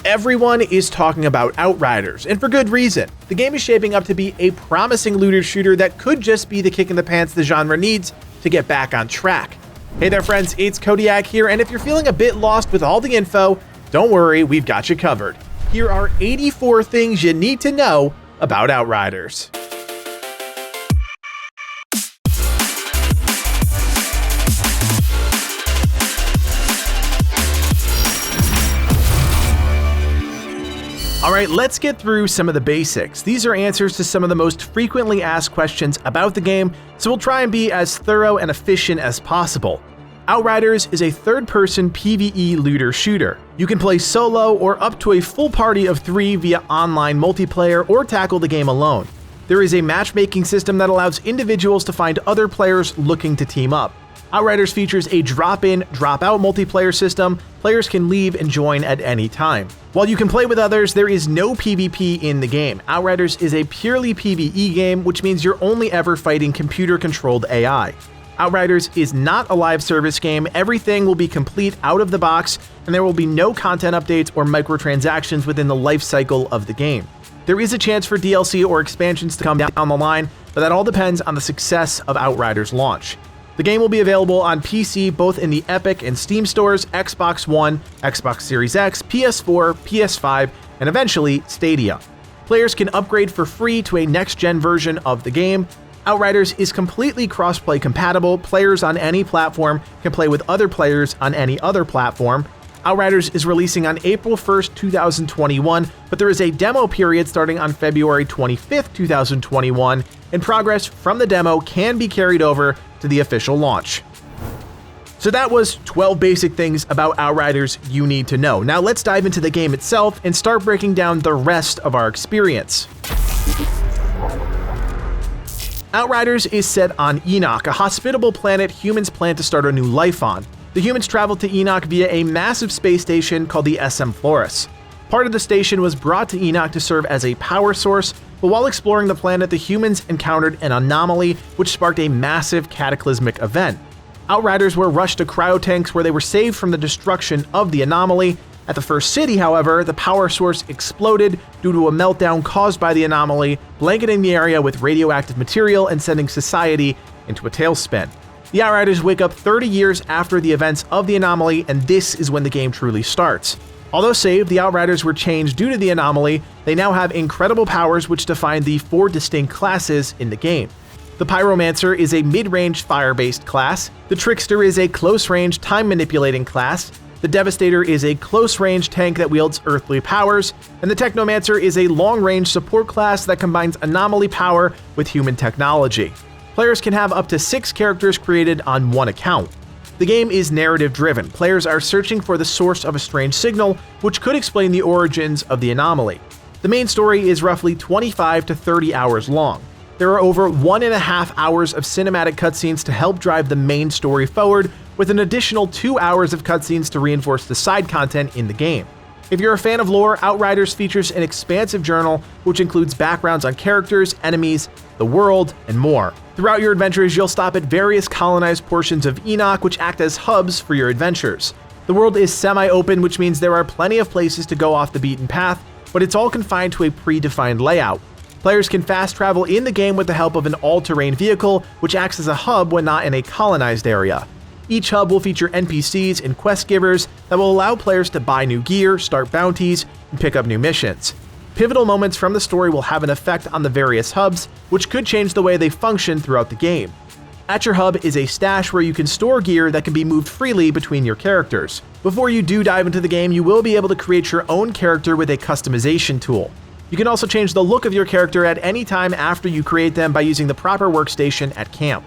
Everyone is talking about Outriders, and for good reason. The game is shaping up to be a promising looter shooter that could just be the kick in the pants the genre needs to get back on track. Hey there friends, it's Codiak here, and if you're feeling a bit lost with all the info, don't worry, we've got you covered. Here are 84 things you need to know about Outriders. Alright, let's get through some of the basics. These are answers to some of the most frequently asked questions about the game, so we'll try and be as thorough and efficient as possible. Outriders is a third-person PvE looter shooter. You can play solo or up to a full party of 3 via online multiplayer or tackle the game alone. There is a matchmaking system that allows individuals to find other players looking to team up. Outriders features a drop-in, drop-out multiplayer system. Players can leave and join at any time. While you can play with others, there is no PvP in the game. Outriders is a purely PvE game, which means you're only ever fighting computer-controlled AI. Outriders is not a live service game. Everything will be complete out of the box, and there will be no content updates or microtransactions within the life cycle of the game. There is a chance for DLC or expansions to come down the line, but that all depends on the success of Outriders' launch. The game will be available on PC both in the Epic and Steam stores, Xbox One, Xbox Series X, PS4, PS5, and eventually Stadia. Players can upgrade for free to a next-gen version of the game. Outriders is completely cross-play compatible. Players on any platform can play with other players on any other platform. Outriders is releasing on April 1st, 2021, but there is a demo period starting on February 25th, 2021, and progress from the demo can be carried over to the official launch. So that was 12 basic things about Outriders you need to know. Now let's dive into the game itself and start breaking down the rest of our experience. Outriders is set on Enoch, a hospitable planet humans plan to start a new life on. The humans traveled to Enoch via a massive space station called the SM Florus. Part of the station was brought to Enoch to serve as a power source, but while exploring the planet, the humans encountered an anomaly which sparked a massive cataclysmic event. Outriders were rushed to cryotanks where they were saved from the destruction of the anomaly. At the first city, however, the power source exploded due to a meltdown caused by the anomaly, blanketing the area with radioactive material and sending society into a tailspin. The Outriders wake up 30 years after the events of the anomaly, and this is when the game truly starts. Although saved, the Outriders were changed due to the anomaly. They now have incredible powers which define the 4 distinct classes in the game. The Pyromancer is a mid-range fire-based class, the Trickster is a close-range time-manipulating class, the Devastator is a close-range tank that wields earthly powers, and the Technomancer is a long-range support class that combines anomaly power with human technology. Players can have up to 6 characters created on one account. The game is narrative-driven. Players are searching for the source of a strange signal, which could explain the origins of the anomaly. The main story is roughly 25 to 30 hours long. There are over 1.5 hours of cinematic cutscenes to help drive the main story forward, with an additional 2 hours of cutscenes to reinforce the side content in the game. If you're a fan of lore, Outriders features an expansive journal which includes backgrounds on characters, enemies, the world, and more. Throughout your adventures, you'll stop at various colonized portions of Enoch which act as hubs for your adventures. The world is semi-open, which means there are plenty of places to go off the beaten path, but it's all confined to a predefined layout. Players can fast travel in the game with the help of an all-terrain vehicle, which acts as a hub when not in a colonized area. Each hub will feature NPCs and quest givers that will allow players to buy new gear, start bounties, and pick up new missions. Pivotal moments from the story will have an effect on the various hubs, which could change the way they function throughout the game. At your hub is a stash where you can store gear that can be moved freely between your characters. Before you do dive into the game, you will be able to create your own character with a customization tool. You can also change the look of your character at any time after you create them by using the proper workstation at camp.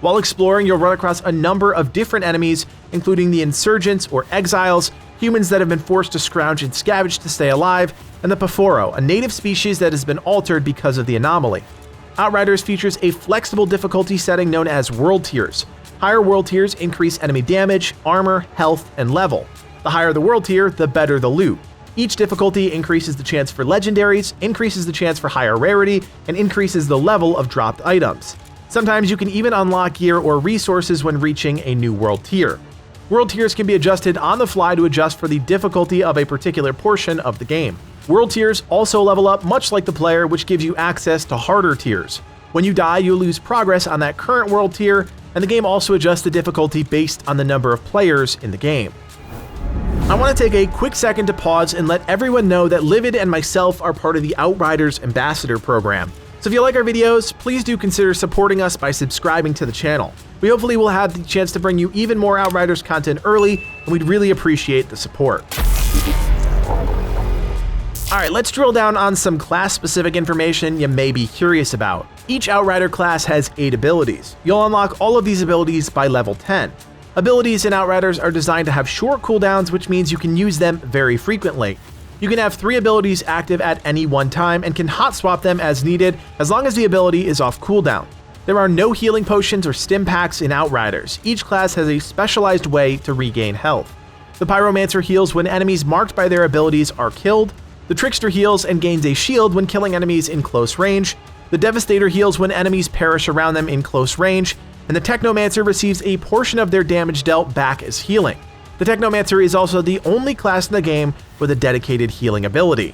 While exploring, you'll run across a number of different enemies, including the insurgents or exiles, humans that have been forced to scrounge and scavenge to stay alive, and the Paforo, a native species that has been altered because of the anomaly. Outriders features a flexible difficulty setting known as world tiers. Higher world tiers increase enemy damage, armor, health, and level. The higher the world tier, the better the loot. Each difficulty increases the chance for legendaries, increases the chance for higher rarity, and increases the level of dropped items. Sometimes you can even unlock gear or resources when reaching a new world tier. World tiers can be adjusted on the fly to adjust for the difficulty of a particular portion of the game. World tiers also level up much like the player, which gives you access to harder tiers. When you die, you lose progress on that current world tier, and the game also adjusts the difficulty based on the number of players in the game. I want to take a quick second to pause and let everyone know that Livid and myself are part of the Outriders Ambassador program. So if you like our videos, please do consider supporting us by subscribing to the channel. We hopefully will have the chance to bring you even more Outriders content early, and we'd really appreciate the support. Alright, let's drill down on some class-specific information you may be curious about. Each Outrider class has 8 abilities. You'll unlock all of these abilities by level 10. Abilities in Outriders are designed to have short cooldowns, which means you can use them very frequently. You can have 3 abilities active at any one time and can hot swap them as needed as long as the ability is off cooldown. There are no healing potions or stim packs in Outriders. Each class has a specialized way to regain health. The Pyromancer heals when enemies marked by their abilities are killed. The Trickster heals and gains a shield when killing enemies in close range. The Devastator heals when enemies perish around them in close range. And the Technomancer receives a portion of their damage dealt back as healing. The Technomancer is also the only class in the game with a dedicated healing ability.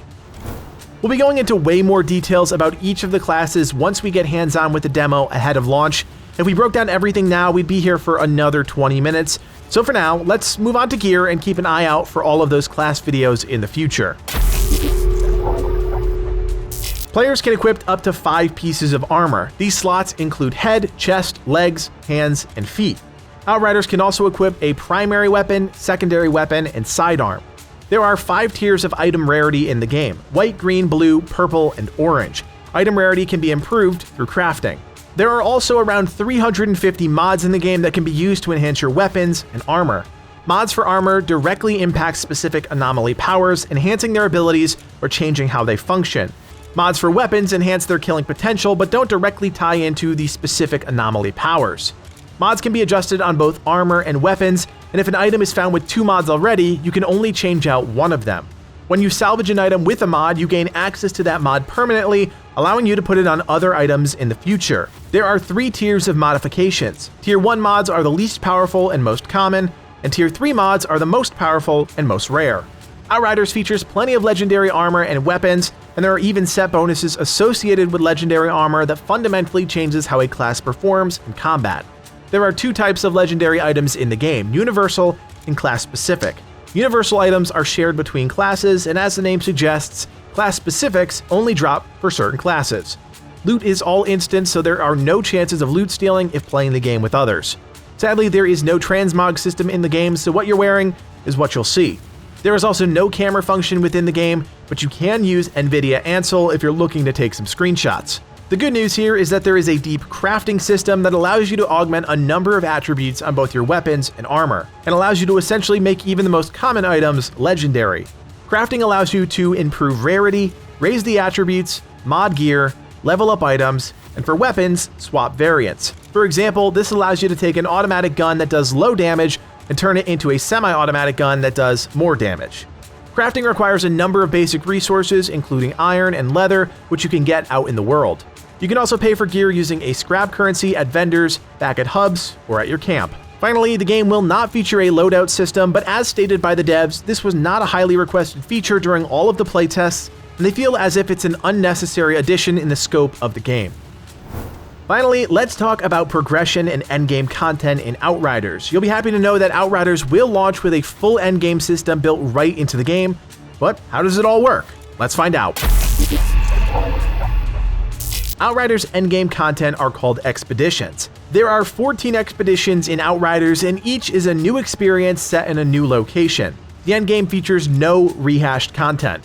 We'll be going into way more details about each of the classes once we get hands-on with the demo ahead of launch. If we broke down everything now, we'd be here for another 20 minutes. So for now, let's move on to gear and keep an eye out for all of those class videos in the future. Players can equip up to 5 pieces of armor. These slots include head, chest, legs, hands, and feet. Outriders can also equip a primary weapon, secondary weapon, and sidearm. There are 5 tiers of item rarity in the game: white, green, blue, purple, and orange. Item rarity can be improved through crafting. There are also around 350 mods in the game that can be used to enhance your weapons and armor. Mods for armor directly impact specific anomaly powers, enhancing their abilities or changing how they function. Mods for weapons enhance their killing potential but don't directly tie into the specific anomaly powers. Mods can be adjusted on both armor and weapons, and if an item is found with 2 mods already, you can only change out one of them. When you salvage an item with a mod, you gain access to that mod permanently, allowing you to put it on other items in the future. There are 3 tiers of modifications. Tier 1 mods are the least powerful and most common, and Tier 3 mods are the most powerful and most rare. Outriders features plenty of legendary armor and weapons, and there are even set bonuses associated with legendary armor that fundamentally changes how a class performs in combat. There are 2 types of legendary items in the game: universal and class-specific. Universal items are shared between classes, and as the name suggests, class specifics only drop for certain classes. Loot is all instant, so there are no chances of loot stealing if playing the game with others. Sadly, there is no transmog system in the game, so what you're wearing is what you'll see. There is also no camera function within the game, but you can use NVIDIA Ansel if you're looking to take some screenshots. The good news here is that there is a deep crafting system that allows you to augment a number of attributes on both your weapons and armor, and allows you to essentially make even the most common items legendary. Crafting allows you to improve rarity, raise the attributes, mod gear, level up items, and for weapons, swap variants. For example, this allows you to take an automatic gun that does low damage and turn it into a semi-automatic gun that does more damage. Crafting requires a number of basic resources, including iron and leather, which you can get out in the world. You can also pay for gear using a scrap currency at vendors, back at hubs, or at your camp. Finally, the game will not feature a loadout system, but as stated by the devs, this was not a highly requested feature during all of the playtests, and they feel as if it's an unnecessary addition in the scope of the game. Finally, let's talk about progression and endgame content in Outriders. You'll be happy to know that Outriders will launch with a full endgame system built right into the game, but how does it all work? Let's find out. Outriders endgame content are called expeditions. There are 14 expeditions in Outriders, and each is a new experience set in a new location. The endgame features no rehashed content.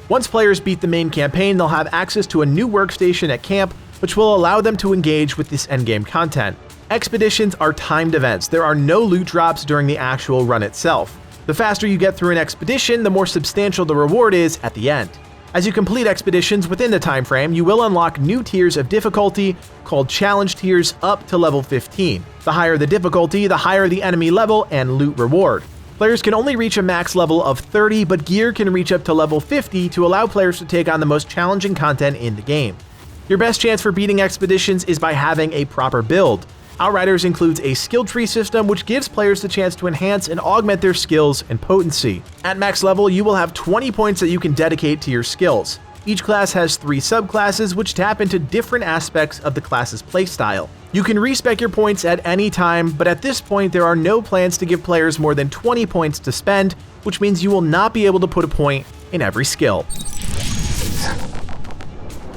Once players beat the main campaign, they'll have access to a new workstation at camp, which will allow them to engage with this endgame content. Expeditions are timed events. There are no loot drops during the actual run itself. The faster you get through an expedition, the more substantial the reward is at the end. As you complete expeditions within the time frame, you will unlock new tiers of difficulty called challenge tiers up to level 15. The higher the difficulty, the higher the enemy level and loot reward. Players can only reach a max level of 30, but gear can reach up to level 50 to allow players to take on the most challenging content in the game. Your best chance for beating expeditions is by having a proper build. Outriders includes a skill tree system which gives players the chance to enhance and augment their skills and potency. At max level, you will have 20 points that you can dedicate to your skills. Each class has 3 subclasses which tap into different aspects of the class's playstyle. You can respec your points at any time, but at this point there are no plans to give players more than 20 points to spend, which means you will not be able to put a point in every skill.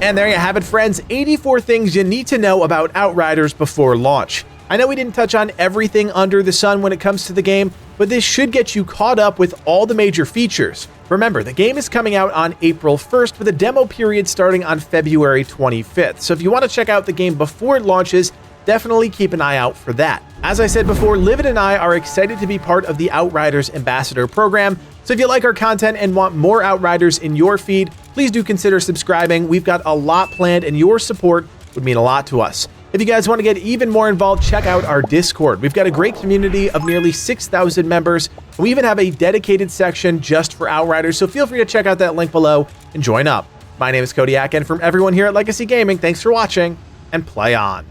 And there you have it, friends, 84 things you need to know about Outriders before launch. I know we didn't touch on everything under the sun when it comes to the game, but this should get you caught up with all the major features. Remember, the game is coming out on April 1st with a demo period starting on February 25th, so if you want to check out the game before it launches, definitely keep an eye out for that. As I said before, Livid and I are excited to be part of the Outriders Ambassador program, so if you like our content and want more Outriders in your feed, please do consider subscribing. We've got a lot planned and your support would mean a lot to us. If you guys want to get even more involved, check out our Discord. We've got a great community of nearly 6,000 members, and we even have a dedicated section just for Outriders, so feel free to check out that link below and join up. My name is Codiak, and from everyone here at Legacy Gaming, thanks for watching, and play on.